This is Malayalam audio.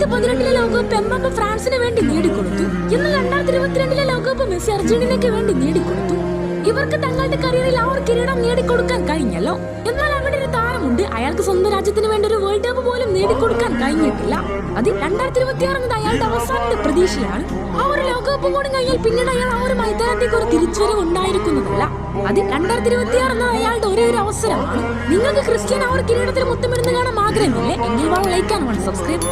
2018 ലോകകപ്പ് എംബാപ്പെ ഫ്രാൻസിന് വേണ്ടി നേടിക്കൊടുത്തു. എന്നാൽ 2022 ലോകകപ്പ് മെസ്സി അർജന്റീനയ്ക്ക് വേണ്ടി നേടിക്കൊടുത്തു. ഇവർക്ക് തങ്ങളുടെ കരിയറിൽ ആ ഒരു കിരീടം നേടിക്കൊടുക്കാൻ കഴിഞ്ഞല്ലോ. എന്നാൽ അവിടെ ഒരു താരമുണ്ട്, അയാൾക്ക് സ്വന്തം രാജ്യത്തിന് വേണ്ടി ഒരു വേൾഡ് കപ്പ് പോലും നേടിക്കൊടുക്കാൻ കഴിഞ്ഞിട്ടില്ല. അത് 2026 എന്നത് അയാളുടെ അവസാനത്തെ പ്രതീക്ഷയാണ്. ആ ഒരു ലോകകപ്പ് കൂടി കഴിഞ്ഞാൽ പിന്നീട് അയാൾ ആ ഒരു മൈതാനത്തേക്ക് ഒരു തിരിച്ചുവരവ് ഉണ്ടായിരിക്കുന്നതല്ല. അത് 2026 എന്നത് അയാളുടെ ഒരേ ഒരു അവസരമാണ്. നിങ്ങൾക്ക് ക്രിസ്ത്യാനോ ആ ഒരു കിരീടത്തിൽ മുത്തമിടുന്ന കാണാൻ ആഗ്രഹമില്ലേ? എങ്കിൽ ലൈക്ക് ആൻഡ് സബ്സ്ക്രൈബ്.